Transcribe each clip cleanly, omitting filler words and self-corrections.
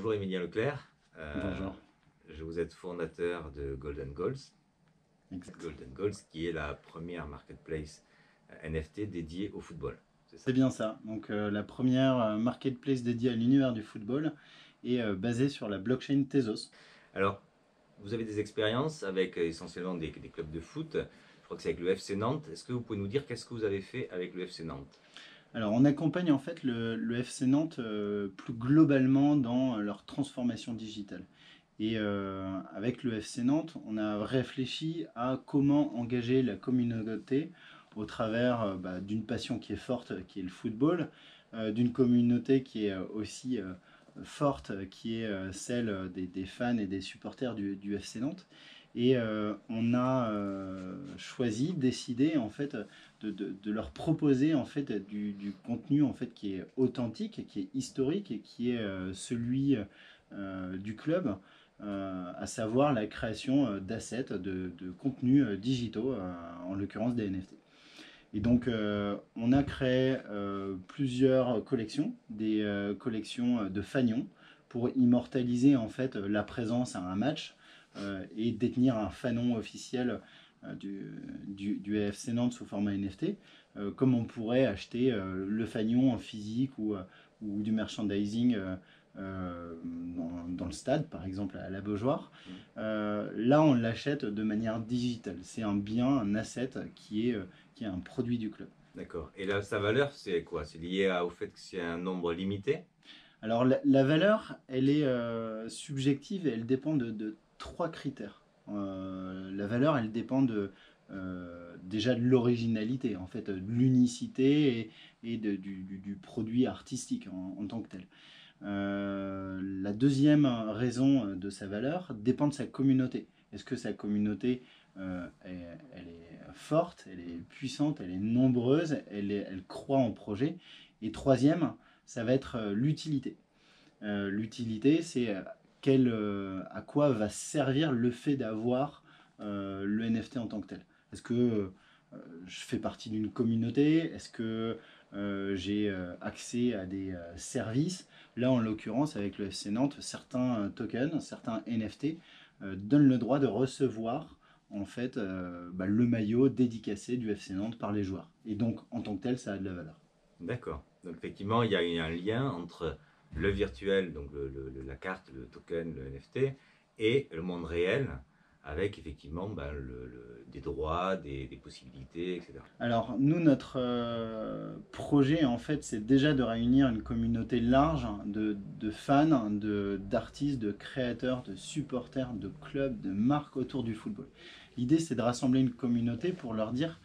Bonjour Émilien Leclerc. Bonjour. Vous êtes fondateur de Golden Goals. Exact. Golden Goals qui est la première marketplace NFT dédiée au football. C'est bien ça. Donc la première marketplace dédiée à l'univers du football est basée sur la blockchain Tezos. Alors, vous avez des expériences avec essentiellement des clubs de foot. Je crois que c'est avec le FC Nantes. Est-ce que vous pouvez nous dire qu'est-ce que vous avez fait avec le FC Nantes? Alors on accompagne en fait le FC Nantes plus globalement dans leur transformation digitale. Et avec le FC Nantes, on a réfléchi à comment engager la communauté au travers d'une passion qui est forte, qui est le football, d'une communauté qui est aussi forte, qui est celle des fans et des supporters du FC Nantes. Et on a décidé en fait de leur proposer en fait du contenu en fait qui est authentique, qui est historique et qui est celui du club. À savoir la création d'assets, de contenus digitaux, en l'occurrence des NFT. Et donc, on a créé plusieurs collections, des collections de fanions, pour immortaliser en fait la présence à un match et détenir un fanon officiel du FC Nantes sous format NFT, comme on pourrait acheter le fanion en physique ou du merchandising dans le stade, par exemple à la Beaujoire. Là, on l'achète de manière digitale. C'est un bien, un asset qui est un produit du club. D'accord. Et là, sa valeur, c'est quoi? C'est lié au fait que c'est un nombre limité? Alors, la valeur, elle est subjective et elle dépend de trois critères. La valeur, elle dépend déjà de l'originalité, en fait, de l'unicité et du produit artistique en tant que tel. La deuxième raison de sa valeur dépend de sa communauté. Est-ce que sa communauté, elle est forte, elle est puissante, elle est nombreuse, elle croit en projet. Et troisième, ça va être l'utilité. L'utilité, c'est à quoi va servir le fait d'avoir le NFT en tant que tel. Est-ce que je fais partie d'une communauté? Est-ce que j'ai accès à des services? Là, en l'occurrence, avec le FC Nantes, certains tokens, certains NFT donnent le droit de recevoir en fait le maillot dédicacé du FC Nantes par les joueurs. Et donc, en tant que tel, ça a de la valeur. D'accord. Donc effectivement, il y a un lien entre le virtuel, donc la carte, le token, le NFT, et le monde réel, avec effectivement des droits, des possibilités, etc. Alors nous, notre projet en fait, c'est déjà de réunir une communauté large de fans, d'artistes, de créateurs, de supporters, de clubs, de marques autour du football. L'idée, c'est de rassembler une communauté pour leur dire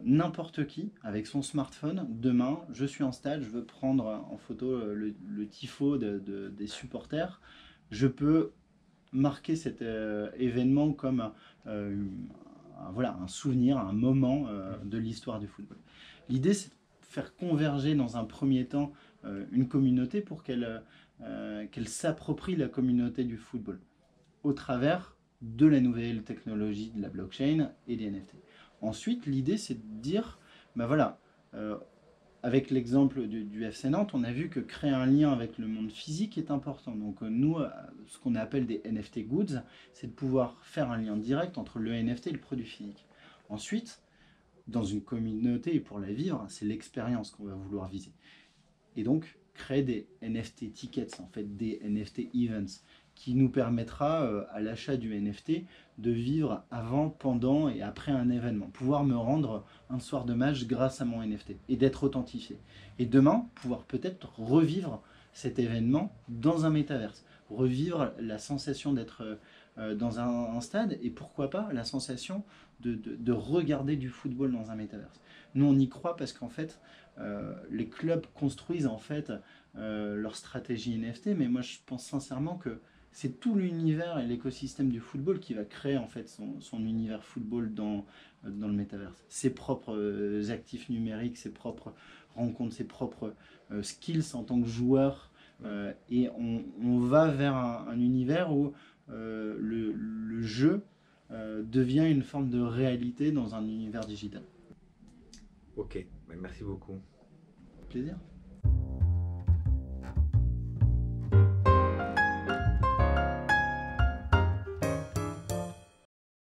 n'importe qui, avec son smartphone, demain, je suis en stade, je veux prendre en photo le tifo des supporters, je peux marquer cet événement comme voilà, un souvenir, un moment de l'histoire du football. L'idée, c'est de faire converger dans un premier temps une communauté pour qu'elle s'approprie la communauté du football au travers de la nouvelle technologie de la blockchain et des NFT. Ensuite, l'idée, c'est de dire, ben voilà, avec l'exemple du FC Nantes, on a vu que créer un lien avec le monde physique est important. Donc nous, ce qu'on appelle des NFT goods, c'est de pouvoir faire un lien direct entre le NFT et le produit physique. Ensuite, dans une communauté, et pour la vivre, c'est l'expérience qu'on va vouloir viser. Et donc, créer des NFT tickets, en fait, des NFT events, qui nous permettra à l'achat du NFT de vivre avant, pendant et après un événement. Pouvoir me rendre un soir de match grâce à mon NFT et d'être authentifié. Et demain, pouvoir peut-être revivre cet événement dans un métaverse. Revivre la sensation d'être dans un stade et pourquoi pas la sensation de regarder du football dans un métaverse. Nous, on y croit parce qu'en fait, les clubs construisent en fait leur stratégie NFT, mais moi je pense sincèrement que c'est tout l'univers et l'écosystème du football qui va créer en fait son univers football dans le métaverse. Ses propres actifs numériques, ses propres rencontres, ses propres skills en tant que joueur. Et on va vers un univers où le jeu devient une forme de réalité dans un univers digital. Ok, merci beaucoup. Plaisir.